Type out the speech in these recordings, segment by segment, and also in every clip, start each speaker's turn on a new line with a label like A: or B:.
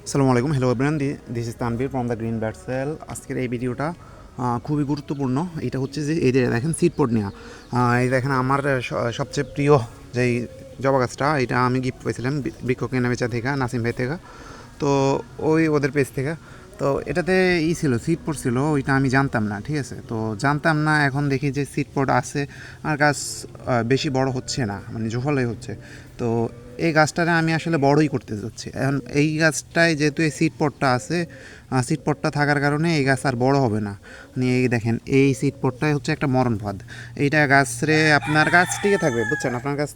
A: আসসালামু আলাইকুম, hello everyone, this is Tanvir from the green bat cell. আজকের এই ভিডিওটা খুবই গুরুত্বপূর্ণ। এটা হচ্ছে যে এই যে দেখেন সিড পড নেওয়া, এই দেখেন আমার সবচেয়ে প্রিয় যেই জবা গাছটা, এটা আমি গিফট পেয়েছিলাম বৃক্ষ কেনা বেচা থেকে, নাসিম ভাই থেকে। তো ওই ওদের পেজ থেকে। তো এটাতে ছিল সিড পড ছিল, ওইটা আমি জানতাম না, ঠিক আছে। তো জানতাম না, এখন দেখি যে সিড পড আছে আর গাছ বেশি বড় হচ্ছে না, মানে জোফালাই হচ্ছে। তো এই গাছটারে আমি আসলে বড়ই করতে যাচ্ছি এখন। এই গাছটায় যেহেতু এই সিড পটটা আছে, সিড পটটা থাকার কারণে এই গাছ আর বড় হবে না। মানে এই দেখেন, এই সিড পটটাই হচ্ছে একটা মরণ ফাঁদ। এইটা গাছরে আপনার গাছ টিকে থাকবে, বুঝছেন, আপনার গাছ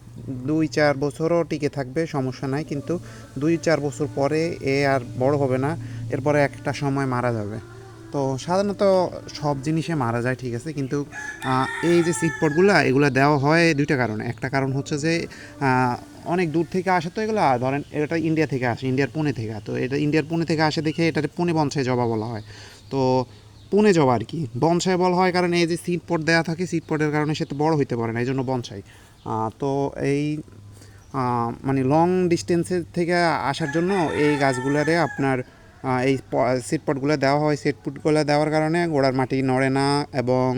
A: 2-4 বছরও টিকে থাকবে, সমস্যা নাই। কিন্তু 2-4 বছর পরে এ আর বড় হবে না, এরপরে একটা সময় মারা যাবে। তো সাধারণত সব জিনিসে মারা যায়, ঠিক আছে। কিন্তু এই যে সিড পটগুলো এগুলো দেওয়া হয় দুইটা কারণে। একটা কারণ হচ্ছে যে অনেক দূর থেকে আসে, তো এগুলো ধরেন এটা ইন্ডিয়া থেকে আসে, ইন্ডিয়ার পুনে থেকে। তো এটা ইন্ডিয়ার পুনে থেকে আসে দেখে এটাতে পুনে বনসাই জবা বলা হয়। তো পুনে জবা আর কি বনসাই বলা হয়, কারণ এই যে সিড পট দেওয়া থাকে, সিড পটের কারণে সে তো বড় হইতে পারে না, এই জন্য বনসাই। তো এই মানে লং ডিস্টেন্সের থেকে আসার জন্য এই গাছগুলারে আপনার এই সিটপটগুলো দেওয়া হয়। সিটপটগুলো দেওয়ার কারণে গোড়ার মাটি নড়ে না এবং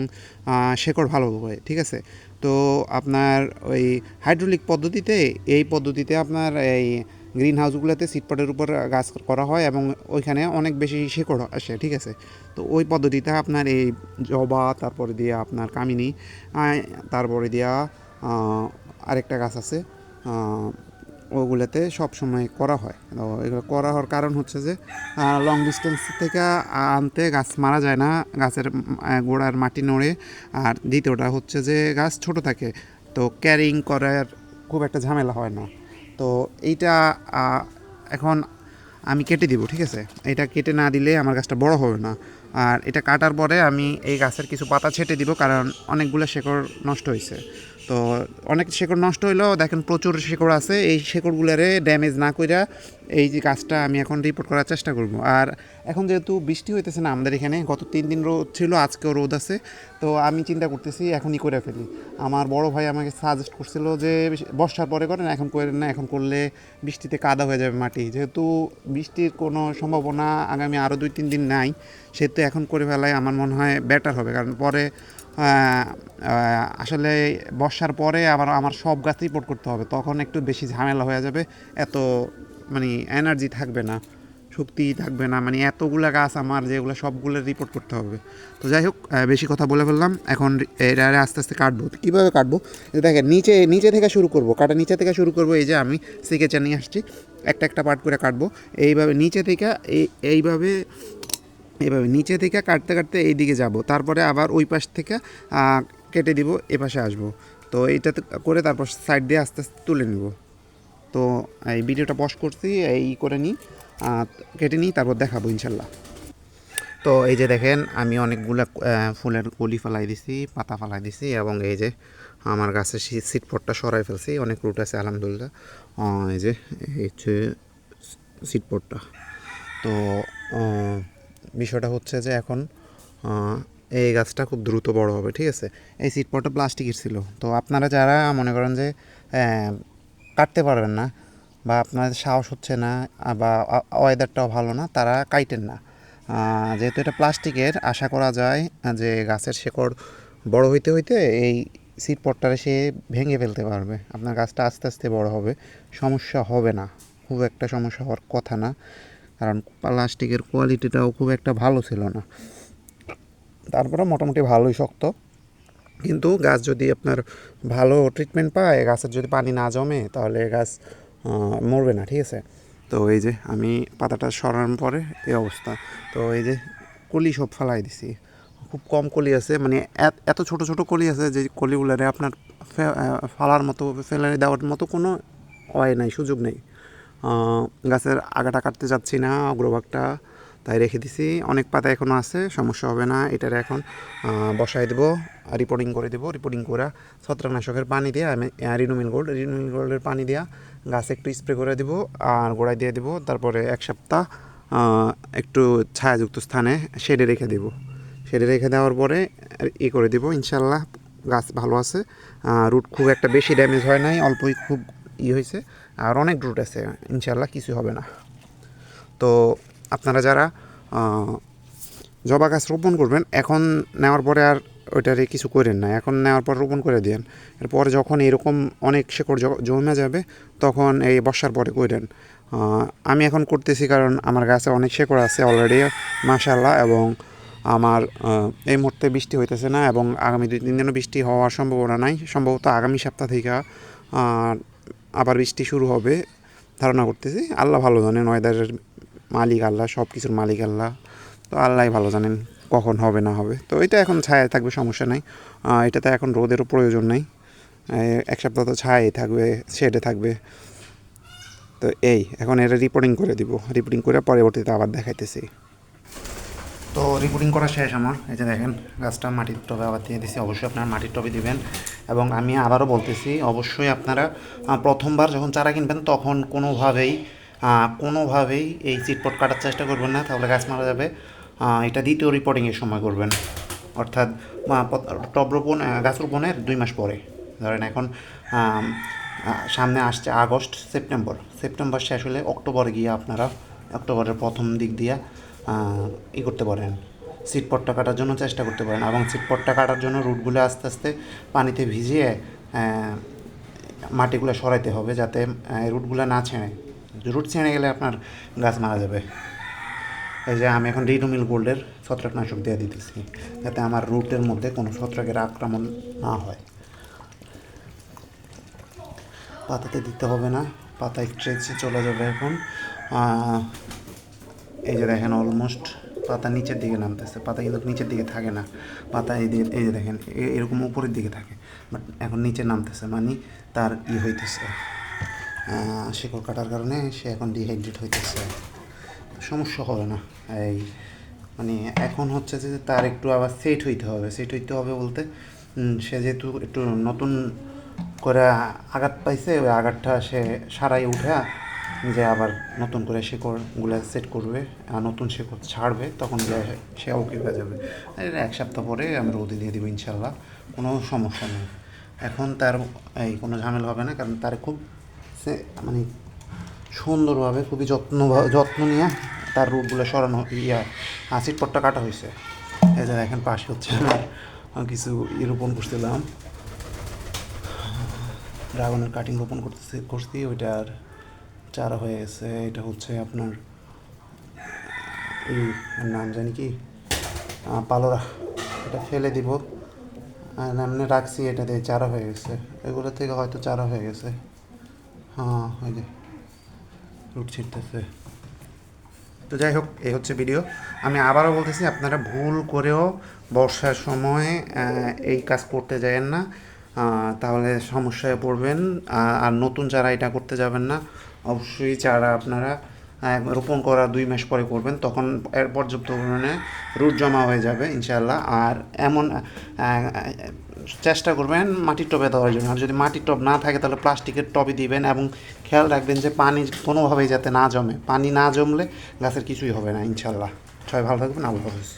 A: শেকড় ভালো হয়, ঠিক আছে। তো আপনার ওই হাইড্রোলিক পদ্ধতিতে, এই পদ্ধতিতে আপনার এই গ্রিন হাউসগুলোতে সিটপটের উপর গাছ করা হয় এবং ওইখানে অনেক বেশি শেকড় আসে, ঠিক আছে। তো ওই পদ্ধতিতে আপনার এই জবা, তারপরে দিয়ে আপনার কামিনী, তারপরে দিয়া আরেকটা গাছ আছে, ওগুলোতে সব সময় করা হয়। তো এগুলো করা হওয়ার কারণ হচ্ছে যে লং ডিস্টেন্স থেকে আনতে গাছ মারা যায় না, গাছের গোড়ার মাটি নড়ে। আর দ্বিতীয়টা হচ্ছে যে গাছ ছোট থাকে, তো ক্যারিং করার খুব একটা ঝামেলা হয় না। তো এইটা এখন আমি কেটে দিব, ঠিক আছে। এটা কেটে না দিলে আমার গাছটা বড় হবে না। আর এটা কাটার পরে আমি এই গাছের কিছু পাতা ছেটে দিব, কারণ অনেকগুলো শেকড় নষ্ট হয়েছে। তো অনেক শেকড় নষ্ট হইলেও দেখেন প্রচুর শেকড় আছে, এই শেকড়গুলোরে ড্যামেজ না কইরা এই যে গাছটা আমি এখন রিপোর্ট করার চেষ্টা করব। আর এখন যেহেতু বৃষ্টি হইতেছে না আমাদের এখানে, গত 3 দিন রোদ ছিল, আজকেও রোদ আছে। তো আমি চিন্তা করতেছি এখনই করে ফেলি। আমার বড় ভাই আমাকে সাজেস্ট করছিল যে বর্ষার পরে করেন, এখন করেন না, এখন করলে বৃষ্টিতে কাদা হয়ে যাবে মাটি। যেহেতু বৃষ্টির কোনো সম্ভাবনা আগামী আরও 2-3 দিন নাই, সেহেতু এখন করে ফেলাই আমার মনে হয় বেটার হবে। কারণ পরে আসলে বর্ষার পরে আবার আমার সব গাছ রিপোর্ট করতে হবে, তখন একটু বেশি ঝামেলা হয়ে যাবে। এত মানে এনার্জি থাকবে না, শক্তি থাকবে না, মানে এতগুলা গাছ আমার যেগুলো সবগুলো রিপোর্ট করতে হবে। তো যাই হোক, বেশি কথা বলে ফেললাম। এখন এটা আস্তে আস্তে কাটবো। কীভাবে কাটবো দেখেন, নিচে নিচে থেকে শুরু করব, কাটা নিচে থেকে শুরু করব। এই যে আমি সিকেচার নিয়ে আসছি, একটা একটা পার্ট করে কাটবো এইভাবে নিচে থেকে। এইভাবে এইভাবে নিচে থেকে কাটতে কাটতে এই দিকে যাব, তারপরে আবার ওই পাশ থেকে কেটে দিব, এ পাশে আসবো। তো এইটাতে করে তারপর সাইড দিয়ে আস্তে আস্তে তুলে নিব। তো এই ভিডিওটা পজ করছি, এই করে নিই, কেটে নিই, তারপর দেখাবো ইনশাল্লাহ। তো এই যে দেখেন, আমি অনেকগুলো ফুলের কলি ফেলাই দিছি, পাতা ফেলাই দিছি, এবং এই যে আমার গাছের সিটপটটা সরাই ফেলছি, অনেক রুট আছে আলহামদুলিল্লাহ। এই যে এই হচ্ছে সিটপটটা। তো বিষয়টা হচ্ছে যে এখন এই গাছটা খুব দ্রুত বড় হবে, ঠিক আছে। এই সিটপটটা প্লাস্টিকের ছিল। তো আপনারা যারা মনে করেন যে কাটতে পারবেন না, বা আপনাদের সাহস হচ্ছে না, বা ওয়েদারটাও ভালো না, তারা কাইটেন না। যেহেতু এটা প্লাস্টিকের, আশা করা যায় যে গাছের শেকড় বড় হইতে হইতে এই সিড পটটারে সে ভেঙে ফেলতে পারবে, আপনার গাছটা আস্তে আস্তে বড় হবে, সমস্যা হবে না, খুব একটা সমস্যা হওয়ার কথা না। কারণ প্লাস্টিকের কোয়ালিটিটাও খুব একটা ভালো ছিল না, তারপরে মোটামুটি ভালোই শক্ত। কিন্তু গাছ যদি আপনার ভালো ট্রিটমেন্ট পায়, গাছের যদি পানি না জমে, তাহলে গাছ মরবে না, ঠিক আছে। তো এই যে আমি পাতাটা সরানোর পরে এই অবস্থা। তো এই যে কলি সব ফালাই দিছি, খুব কম কলি আছে, মানে এত ছোট ছোট কলি আছে যে কলিগুলারে আপনার ফালার মতো, ফেলে দেওয়ার মতো কোনো নাই, সুযোগ নেই। গাছের আগাটা কাটতে যাচ্ছি না, অগ্রভাগটা, তাই রেখে দিছি। অনেক পাতা এখনও আছে, সমস্যা হবে না। এটারে এখন বসাই দেবো, রিপোর্টিং করে দেবো। রিপোর্টিং করে ছত্রাকনাশকের পানি দিয়ে আমি রিনোমিল গোল্ডের পানি দিয়া গাছে একটু স্প্রে করে দেবো, আর গোড়ায় দিয়ে দেবো। তারপরে 1 সপ্তাহ একটু ছায়াযুক্ত স্থানে শেডে রেখে দেবো। শেডে রেখে দেওয়ার পরে করে দেবো, ইনশাল্লাহ গাছ ভালো আছে। রুট খুব একটা বেশি ড্যামেজ হয় নাই, অল্পই খুব হয়েছে, আর অনেক রুট আছে, ইনশাল্লাহ কিছু হবে না। তো আপনারা যারা জবা গাছ রোপণ করবেন এখন নেওয়ার পরে আর ওইটারে কিছু করেন না, এখন নেওয়ার পর রোপণ করে দেন। এরপরে যখন এরকম অনেক শেকড় জমে যাবে তখন এই বর্ষার পরে করেন। আমি এখন করতেছি কারণ আমার গাছে অনেক শেকড় আছে অলরেডি মাশাআল্লাহ, এবং আমার এই মুহূর্তে বৃষ্টি হইতেছে না এবং আগামী 2-3 দিনও বৃষ্টি হওয়ার সম্ভাবনা নাই। সম্ভবত আগামী সপ্তাহ থেকে আবার বৃষ্টি শুরু হবে ধারণা করতেছি। আল্লাহ ভালো জানেন, ওয়েদারের মালিক আল্লাহ, সব কিছুর মালিক আল্লাহ, তো আল্লাহই ভালো জানেন কখন হবে না হবে। তো এটা এখন ছায়ায় থাকবে, সমস্যা নাই। এটাতে এখন রোদেরও প্রয়োজন নেই, এক সপ্তাহ তো ছায়াই থাকবে, শেডে থাকবে। তো এই এখন এটা রিপোর্টিং করে দিব, রিপোর্টিং করে পরবর্তীতে আবার দেখাইতেছি। তো রিপোর্টিং করা শেষ আমার। এই যে দেখেন গাছটা মাটির টবে আবার দিয়ে দিয়েছি, অবশ্যই আপনারা মাটির টবে দিবেন। এবং আমি আবারও বলতেছি, অবশ্যই আপনারা প্রথমবার যখন চারা কিনবেন তখন কোনোভাবেই এই চিটপট কাটার চেষ্টা করবেন না, তাহলে গাছ মারা যাবে। এটা দ্বিতীয় রিপোর্টিংয়ের সময় করবেন, অর্থাৎ টব রোপণ গাছ রোপণের 2 মাস পরে। ধরেন এখন সামনে আসছে আগস্ট, সেপ্টেম্বর শেষ হলে অক্টোবরে গিয়ে আপনারা অক্টোবরের প্রথম দিক দিয়ে করতে পারেন, সিডপটটা কাটার জন্য চেষ্টা করতে পারেন। এবং সিডপটটা কাটার জন্য রুটগুলো আস্তে আস্তে পানিতে ভিজিয়ে মাটিগুলো সরাইতে হবে, যাতে রুটগুলো না ছেঁড়ে। রুট ছেড়ে গেলে আপনার গাছ মারা যাবে। এই যে আমি এখন রিডোমিল গোল্ডের ছত্রাকনাশক দিয়ে দিতেছি, যাতে আমার রুটের মধ্যে কোনো ছত্রাকের আক্রমণ না হয়। পাতাতে দিতে হবে না, পাতা স্ট্রেচে চলে যাবে এখন। এই যে দেখেন অলমোস্ট পাতা নিচের দিকে নামতেছে, পাতা কিন্তু নিচের দিকে থাকে না, পাতা এই যে দেখেন এরকম উপরের দিকে থাকে, বাট এখন নিচে নামতেছে, মানে তার হইতেছে শিকড় কাটার কারণে সে এখন ডিহাইড্রেট হইতেছে। সমস্যা হবে না। এই মানে এখন হচ্ছে যে তার একটু আবার সেট হইতে হবে বলতে সে যেহেতু একটু নতুন করে আঘাত পাইছে, ওই আঘাতটা সে সারাই উঠে যে আবার নতুন করে শেকড়গুলো সেট করবে, নতুন শেকড় ছাড়বে, তখন সে ওকে হয়ে যাবে। এক সপ্তাহ পরে আমি রোদে দিয়ে দেবো ইনশাল্লাহ, কোনো সমস্যা নেই। এখন তার কোনো ঝামেলা হবে না, কারণ তার খুব মানে সুন্দরভাবে খুবই যত্ন নিয়ে তার রুটগুলো সরানো সিটপটটা কাটা হয়েছে। এই যে দেখেন পাশে হচ্ছে আমার কিছু রোপণ করছিলাম, ড্রাগনের কাটিং রোপণ করছি, ওইটার চারা হয়ে গেছে। এটা হচ্ছে আপনার নাম জানি কি, পালোরা, এটা ফেলে দিব, এমনি রাখছি, এটাতে চারা হয়ে গেছে। এগুলো থেকে হয়তো চারা হয়ে গেছে। হ্যাঁ, ওই যে রুট ছিটতেছে। তো যাই হোক, এই হচ্ছে ভিডিও। আমি আবারও বলতেছি, আপনারা ভুল করেও বর্ষার সময় এই কাজ করতে যাবেন না, তাহলে সমস্যায় পড়বেন। আর নতুন চারা এটা করতে যাবেন না। অবশ্যই চারা আপনারা রোপণ করা 2 মাস পরে করবেন, তখন এর পর্যাপ্ত পরিমাণে রুট জমা হয়ে যাবে ইনশাআল্লাহ। আর এমন চেষ্টা করবেন মাটির টবে দেওয়ার জন্য। আর যদি মাটির টব না থাকে তাহলে প্লাস্টিকের টবে দিবেন, এবং খেয়াল রাখবেন যে পানি কোনোভাবেই যাতে না জমে। পানি না জমলে গাছের কিছুই হবে না ইনশাআল্লাহ। সবাই ভালো থাকবেন, আল্লাহ হাফেজ।